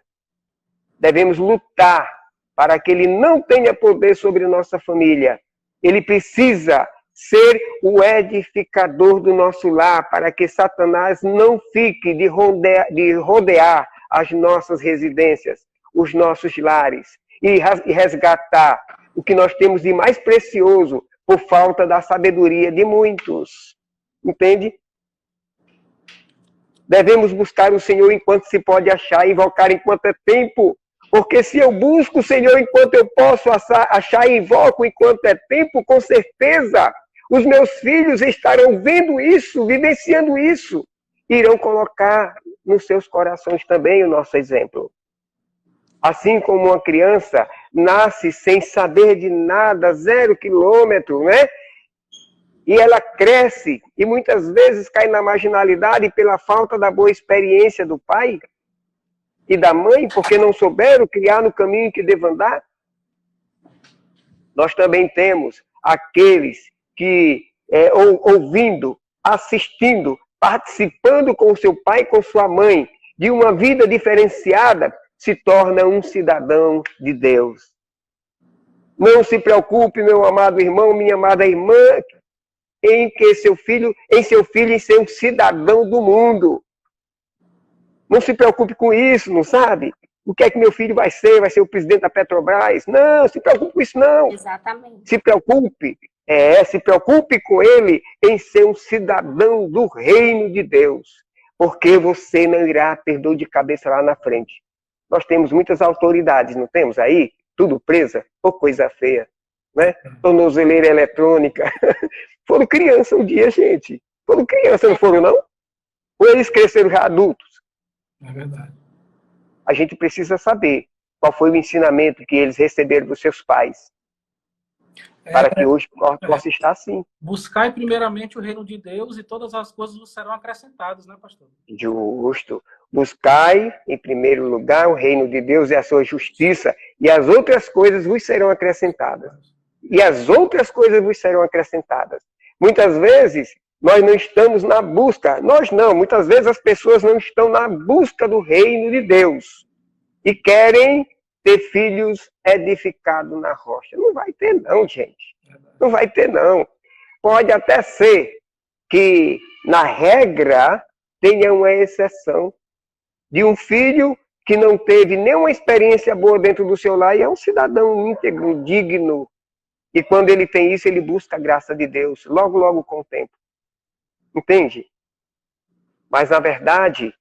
Devemos lutar para que ele não tenha poder sobre nossa família. Ele precisa ser o edificador do nosso lar, para que Satanás não fique de rodear as nossas residências, os nossos lares, e resgatar o que nós temos de mais precioso por falta da sabedoria de muitos. Entende? Devemos buscar o Senhor enquanto se pode achar, invocar enquanto é tempo. Porque se eu busco o Senhor enquanto eu posso achar e invoco enquanto é tempo, com certeza os meus filhos estarão vendo isso, vivenciando isso. Irão colocar nos seus corações também o nosso exemplo. Assim como uma criança nasce sem saber de nada, 0 quilômetro, né? E ela cresce e muitas vezes cai na marginalidade pela falta da boa experiência do pai e da mãe, porque não souberam criar no caminho que devam andar. Nós também temos aqueles que, ouvindo, assistindo, participando com o seu pai e com sua mãe de uma vida diferenciada, se torna um cidadão de Deus. Não se preocupe, meu amado irmão, minha amada irmã, em seu filho em ser um cidadão do mundo. Não se preocupe com isso, não sabe? O que é que meu filho vai ser? Vai ser o presidente da Petrobras? Não, se preocupe com isso não. Exatamente. Se preocupe com ele em ser um cidadão do reino de Deus. Porque você não irá ter dor de cabeça lá na frente. Nós temos muitas autoridades, não temos aí? Tudo presa, ou coisa feia, né? Tornozeleira eletrônica. Foram criança um dia, gente. Foram criança, não foram, não? Ou eles cresceram já adultos? É verdade. A gente precisa saber qual foi o ensinamento que eles receberam dos seus pais. Para que hoje possa estar assim. Buscai primeiramente o reino de Deus e todas as coisas vos serão acrescentadas, né, pastor? Justo. Buscai, em primeiro lugar, o reino de Deus e a sua justiça, e as outras coisas vos serão acrescentadas. E as outras coisas vos serão acrescentadas. Muitas vezes, nós não estamos na busca. Nós não. Muitas vezes as pessoas não estão na busca do reino de Deus. E querem ter filhos edificados na rocha. Não vai ter não, gente. Não vai ter não. Pode até ser que, na regra, tenha uma exceção de um filho que não teve nenhuma experiência boa dentro do seu lar e é um cidadão íntegro, digno. E quando ele tem isso, ele busca a graça de Deus, logo, logo com o tempo. Entende? Mas, na verdade,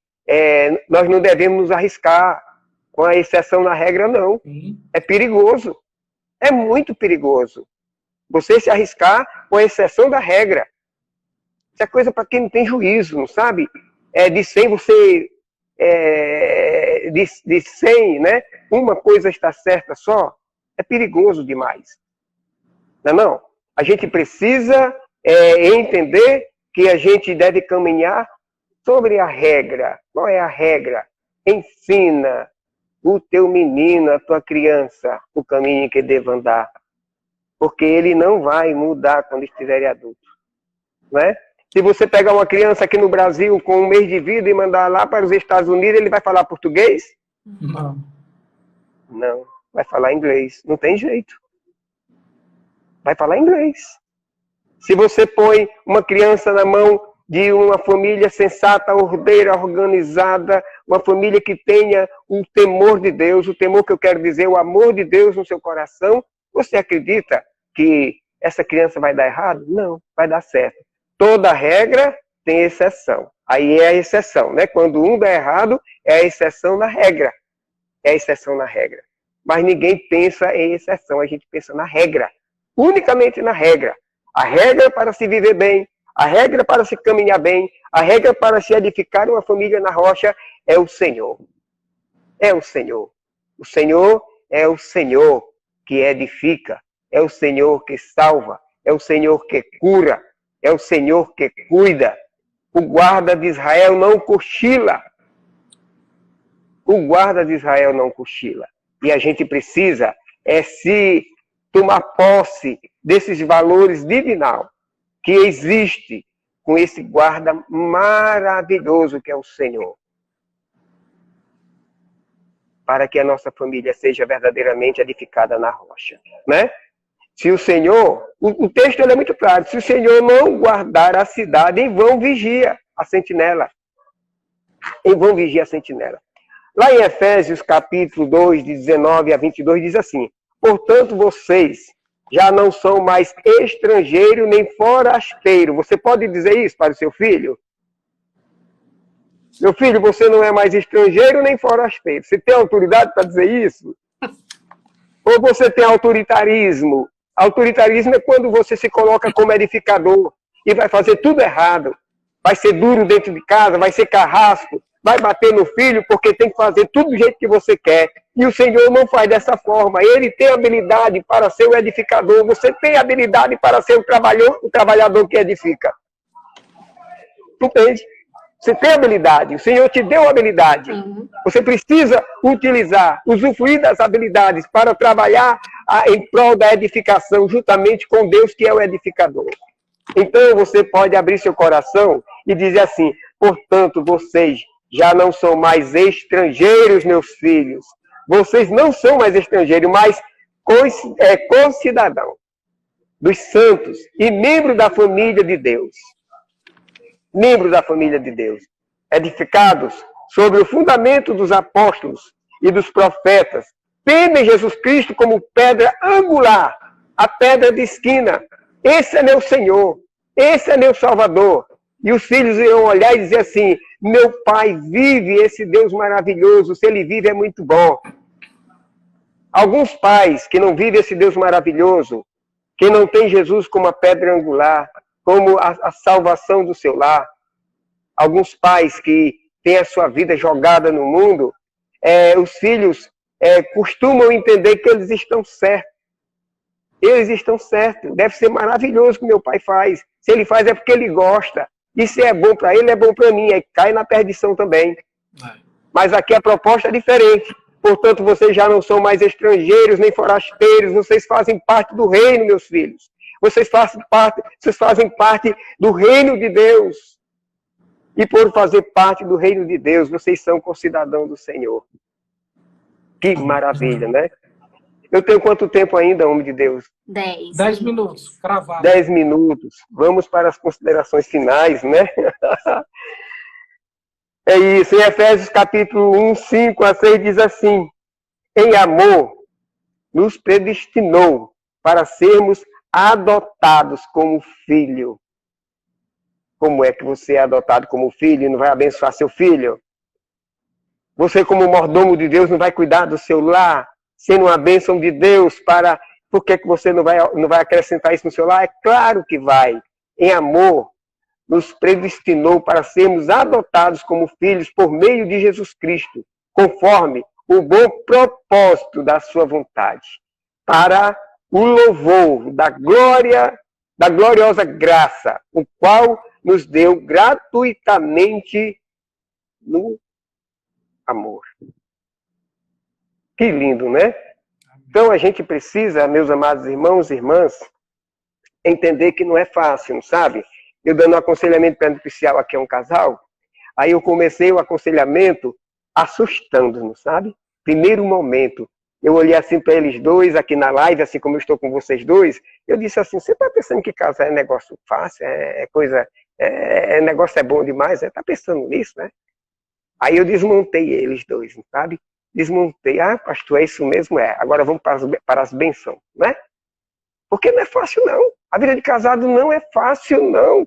nós não devemos nos arriscar com a exceção na regra, não. É perigoso. É muito perigoso. Você se arriscar com a exceção da regra. Isso é coisa para quem não tem juízo, não sabe? De 100 você... de 100, né? Uma coisa está certa só. É perigoso demais. Não é não? A gente precisa entender que a gente deve caminhar sobre a regra. Qual é a regra? Ensina o teu menino, a tua criança, o caminho que deva andar. Porque ele não vai mudar quando estiver adulto. Né? Se você pegar uma criança aqui no Brasil com 1 mês de vida e mandar lá para os Estados Unidos, ele vai falar português? Não. Não. Vai falar inglês. Não tem jeito. Vai falar inglês. Se você põe uma criança na mão de uma família sensata, ordeira, organizada, uma família que tenha o temor de Deus, o temor que eu quero dizer, o amor de Deus no seu coração, você acredita que essa criança vai dar errado? Não, vai dar certo. Toda regra tem exceção. Aí é a exceção, né? Quando um dá errado, é a exceção na regra. É a exceção na regra. Mas ninguém pensa em exceção, a gente pensa na regra. Unicamente na regra. A regra para se viver bem, a regra para se caminhar bem, a regra para se edificar uma família na rocha é o Senhor. É o Senhor. O Senhor é o Senhor que edifica, é o Senhor que salva, é o Senhor que cura, é o Senhor que cuida. O guarda de Israel não cochila. O guarda de Israel não cochila. E a gente precisa se tomar posse desses valores divinais que existe com esse guarda maravilhoso que é o Senhor. Para que a nossa família seja verdadeiramente edificada na rocha, né? Se o Senhor, o texto é muito claro, se o Senhor não guardar a cidade, em vão vigia a sentinela. Em vão vigia a sentinela. Lá em Efésios capítulo 2, de 19 a 22, diz assim: portanto, vocês já não são mais estrangeiro nem forasteiro. Você pode dizer isso para o seu filho? Meu filho, você não é mais estrangeiro nem forasteiro. Você tem autoridade para dizer isso? Ou você tem autoritarismo? Autoritarismo é quando você se coloca como edificador e vai fazer tudo errado. Vai ser duro dentro de casa, vai ser carrasco, vai bater no filho porque tem que fazer tudo do jeito que você quer. E o Senhor não faz dessa forma. Ele tem habilidade para ser o edificador. Você tem habilidade para ser o trabalhador que edifica. Entende? Você tem habilidade. O Senhor te deu habilidade. Você precisa utilizar, usufruir das habilidades para trabalhar em prol da edificação, juntamente com Deus, que é o edificador. Então, você pode abrir seu coração e dizer assim: portanto, vocês já não são mais estrangeiros, meus filhos. Vocês não são mais estrangeiros, mas concidadãos dos santos e membros da família de Deus. Membros da família de Deus. Edificados sobre o fundamento dos apóstolos e dos profetas, tendo em Jesus Cristo como pedra angular, a pedra de esquina. Esse é meu Senhor, esse é meu Salvador. E os filhos irão olhar e dizer assim: meu pai vive, esse Deus maravilhoso, se ele vive é muito bom. Alguns pais que não vivem esse Deus maravilhoso, que não tem Jesus como a pedra angular, como a salvação do seu lar, alguns pais que têm a sua vida jogada no mundo, os filhos costumam entender que eles estão certos. Eles estão certos. Deve ser maravilhoso o que meu pai faz. Se ele faz é porque ele gosta. E se é bom para ele, é bom para mim. Aí cai na perdição também. Mas aqui a proposta é diferente. Portanto, vocês já não são mais estrangeiros nem forasteiros. Vocês fazem parte do reino, meus filhos. Vocês fazem parte do reino de Deus. E por fazer parte do reino de Deus, vocês são concidadãos do Senhor. Que maravilha, né? Eu tenho quanto tempo ainda, homem de Deus? 10 minutos, cravado. 10 minutos. Vamos para as considerações finais, né? É isso. Em Efésios capítulo 1, 5 a 6 diz assim: em amor, nos predestinou para sermos adotados como filho. Como é que você é adotado como filho e não vai abençoar seu filho? Você, como mordomo de Deus, não vai cuidar do seu lar, sendo uma bênção de Deus para... Por que você não vai acrescentar isso no seu lar? É claro que vai. Em amor, nos predestinou para sermos adotados como filhos por meio de Jesus Cristo, conforme o bom propósito da sua vontade, para o louvor da gloriosa graça, o qual nos deu gratuitamente no amor. Que lindo, né? Então a gente precisa, meus amados irmãos e irmãs, entender que não é fácil, não sabe? Eu dando um aconselhamento pré-nupcial aqui a um casal, aí eu comecei o aconselhamento assustando, não sabe? Primeiro momento, eu olhei assim para eles dois aqui na live, assim como eu estou com vocês dois, eu disse assim, você está pensando que casar é negócio fácil, negócio é bom demais, está pensando nisso, né? Aí eu desmontei eles dois, não sabe? Desmontei, pastor, é isso mesmo, é. Agora vamos para as bênçãos, né? Porque não é fácil, não. A vida de casado não é fácil, não.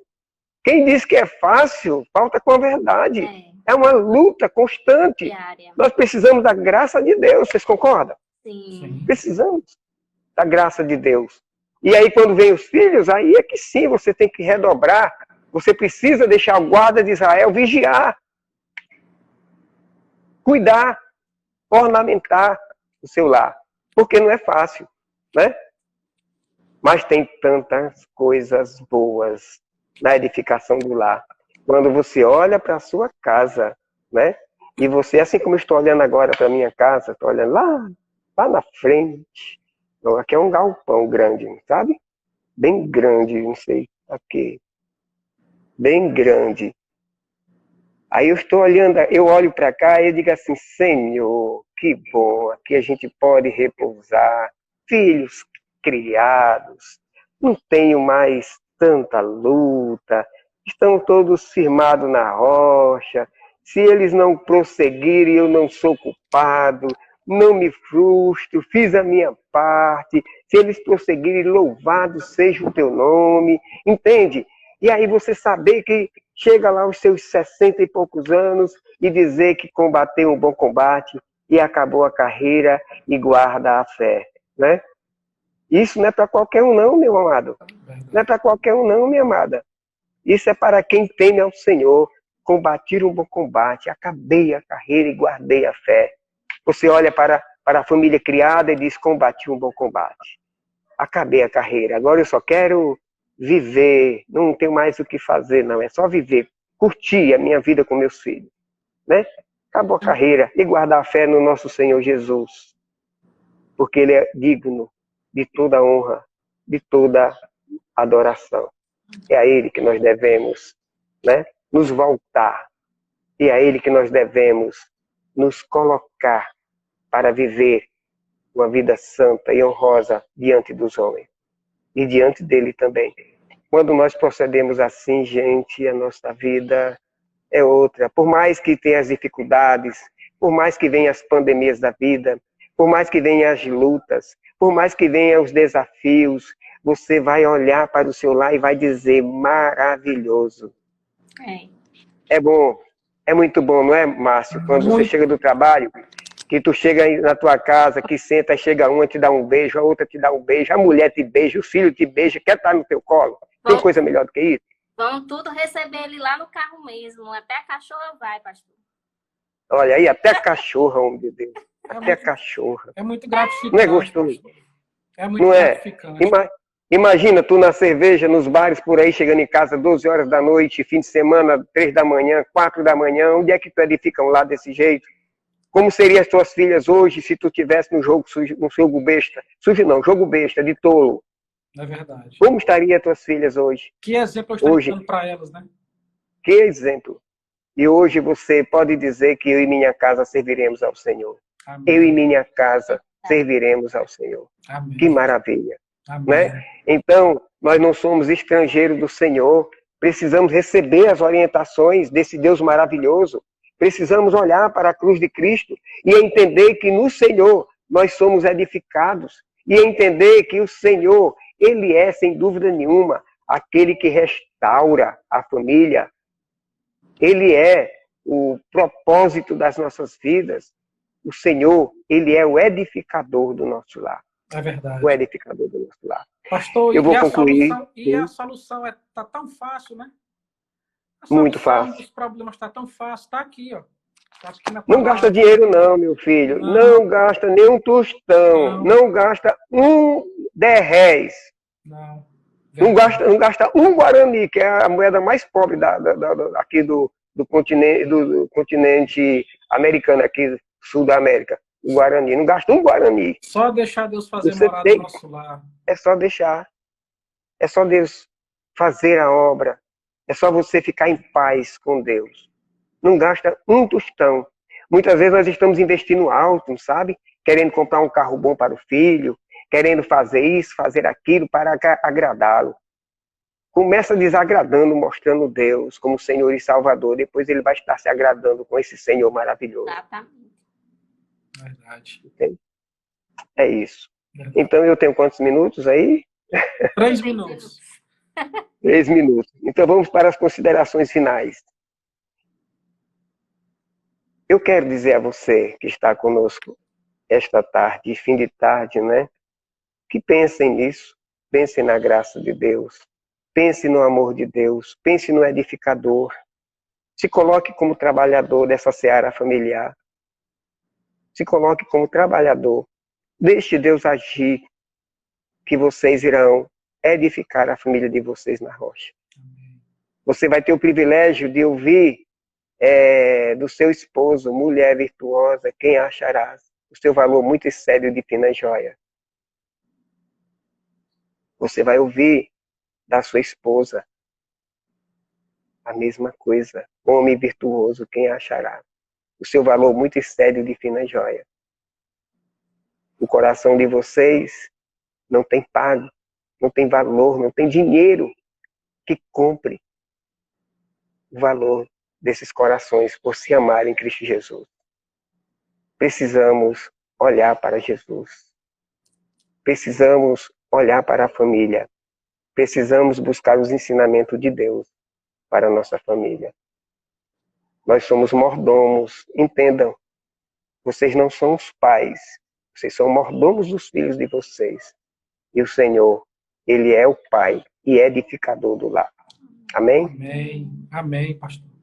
Quem diz que é fácil, falta com a verdade. É uma luta constante. Diária. Nós precisamos da graça de Deus, vocês concordam? Sim. Precisamos da graça de Deus. E aí, quando vem os filhos, aí é que sim, você tem que redobrar. Você precisa deixar a guarda de Israel vigiar. Cuidar. Ornamentar o seu lar. Porque não é fácil, né? Mas tem tantas coisas boas na edificação do lar. Quando você olha para a sua casa, né? E você, assim como eu estou olhando agora para a minha casa, estou olhando lá na frente. Então, aqui é um galpão grande, sabe? Bem grande, não sei aqui. Bem grande. Aí eu estou olhando, eu olho para cá e eu digo assim, Senhor, que bom, aqui a gente pode repousar, filhos criados, não tenho mais tanta luta, estão todos firmados na rocha, se eles não prosseguirem, eu não sou culpado, não me frustro, fiz a minha parte, se eles prosseguirem, louvado seja o teu nome, entende? E aí você saber que chega lá aos seus 60 e poucos anos e dizer que combateu um bom combate e acabou a carreira e guarda a fé, né? Isso não é para qualquer um não, meu amado. Não é para qualquer um não, minha amada. Isso é para quem teme ao Senhor. Combater um bom combate, acabei a carreira e guardei a fé. Você olha para a família criada e diz, combati um bom combate. Acabei a carreira, agora eu só quero viver, não tenho mais o que fazer, não. É só viver, curtir a minha vida com meus filhos. Né? Acabou a carreira e guardar a fé no nosso Senhor Jesus. Porque Ele é digno de toda honra, de toda adoração. É a Ele que nós devemos, né, nos voltar. E é a Ele que nós devemos nos colocar para viver uma vida santa e honrosa diante dos homens. E diante dele também. Quando nós procedemos assim, gente, a nossa vida é outra. Por mais que tenha as dificuldades, por mais que venham as pandemias da vida, por mais que venham as lutas, por mais que venham os desafios, você vai olhar para o seu lar e vai dizer, maravilhoso. É bom, é muito bom, não é, Márcio? Quando você chega do trabalho, que tu chega na tua casa, que senta, chega uma, te dá um beijo, a outra te dá um beijo, a mulher te beija, o filho te beija, quer estar no teu colo. Tem coisa melhor do que isso? Vão tudo receber ele lá no carro mesmo, até a cachorra vai, pastor. Olha aí, até a cachorra, homem de Deus. Até a cachorra. É muito gratificante. Não é gostoso? É muito não gratificante. Imagina tu na cerveja, nos bares por aí, chegando em casa 12 horas da noite, fim de semana, 3 da manhã, 4 da manhã, onde é que tu edifica um lar desse jeito? Como seriam as tuas filhas hoje se tu tivesse no jogo sujo, no jogo besta? Sujo não, jogo besta, de tolo. É verdade. Como estariam as tuas filhas hoje? Que exemplo eu estou dando para elas, né? Que exemplo. E hoje você pode dizer que eu e minha casa serviremos ao Senhor. Amém. Eu e minha casa serviremos ao Senhor. Amém. Que maravilha. Amém. Né? Então, nós não somos estrangeiros do Senhor. Precisamos receber as orientações desse Deus maravilhoso. Precisamos olhar para a cruz de Cristo e entender que no Senhor nós somos edificados. E entender que o Senhor, Ele é, sem dúvida nenhuma, aquele que restaura a família. Ele é o propósito das nossas vidas, o Senhor, Ele é o edificador do nosso lar. É verdade. O edificador do nosso lar. Pastor, Eu vou e a concluir. solução, a solução tá tão fácil, né? A Muito solução fácil. dos problemas está tão fácil, está aqui, ó. Tá aqui na Não palavra. gasta dinheiro não, meu filho. Não gasta nem um tostão. Não gasta um 10 réis. Não gasta um Guarani, que é a moeda mais pobre aqui do continente americano, aqui sul da América. O Guarani. Não gasta um Guarani. Só deixar Deus fazer morada no nosso lar. É só deixar. É só Deus fazer a obra. É só você ficar em paz com Deus. Não gasta um tostão. Muitas vezes nós estamos investindo alto, sabe? Querendo comprar um carro bom para o filho, querendo fazer isso, fazer aquilo para agradá-lo. Começa desagradando, mostrando Deus como Senhor e Salvador. Depois ele vai estar se agradando com esse Senhor maravilhoso. Exatamente. Verdade. Entende? É isso. Verdade. Então eu tenho quantos minutos aí? 3 minutos. 3 minutos. Então vamos para as considerações finais. Eu quero dizer a você que está conosco esta tarde, fim de tarde, né? Que pensem nisso, pensem na graça de Deus, pense no amor de Deus, pense no edificador. Se coloque como trabalhador dessa seara familiar. Se coloque como trabalhador. Deixe Deus agir, que vocês irão edificar a família de vocês na rocha. Você vai ter o privilégio de ouvir do seu esposo, mulher virtuosa, quem acharás? O seu valor muito sério de fina joia. Você vai ouvir da sua esposa a mesma coisa. Homem virtuoso, quem achará? O seu valor muito sério de fina joia. O coração de vocês não tem pago, não tem valor, não tem dinheiro que compre o valor desses corações por se amarem Cristo Jesus. Precisamos olhar para Jesus. Precisamos olhar para a família. Precisamos buscar os ensinamentos de Deus para a nossa família. Nós somos mordomos, entendam. Vocês não são os pais, vocês são mordomos dos filhos de vocês. E o Senhor, Ele é o Pai e edificador do lar. Amém? Amém. Amém, pastor.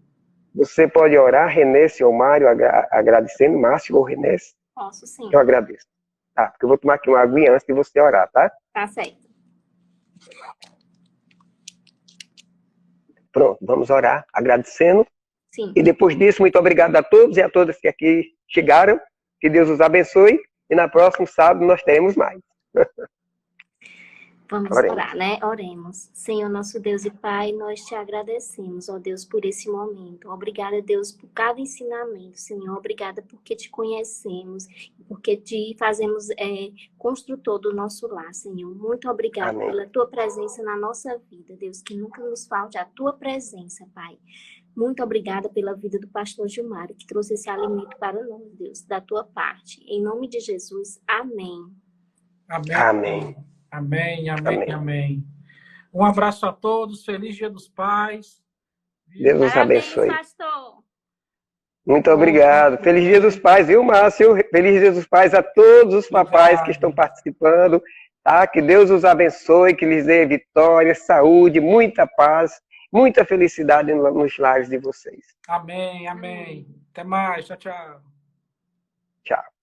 Você pode orar, Renê, seu Mário, agradecendo, Márcio ou Renê? Posso sim. Eu agradeço. Tá, porque eu vou tomar aqui uma aguinha antes de você orar, tá? Tá certo. Pronto, vamos orar, agradecendo. Sim. E depois disso, muito obrigado a todos e a todas que aqui chegaram. Que Deus os abençoe. E na próxima sábado nós teremos mais. Vamos orar, né? Oremos. Senhor, nosso Deus e Pai, nós te agradecemos, ó Deus, por esse momento. Obrigada, Deus, por cada ensinamento, Senhor. Obrigada porque te conhecemos, porque te fazemos construtor do nosso lar, Senhor. Muito obrigada pela tua presença na nossa vida, Deus, que nunca nos falte a tua presença, Pai. Muito obrigada pela vida do pastor Gilmário, que trouxe esse alimento para nós, Deus, da tua parte. Em nome de Jesus, amém. Amém. Amém. Amém, amém, amém. Um abraço a todos, feliz Dia dos Pais. Deus os abençoe. Pastor. Muito obrigado. Feliz Dia dos Pais, viu, Márcio? Feliz Dia dos Pais a todos os papais que estão participando. Tá? Que Deus os abençoe, que lhes dê vitória, saúde, muita paz, muita felicidade nos lares de vocês. Amém, amém. Até mais. Tchau, tchau. Tchau.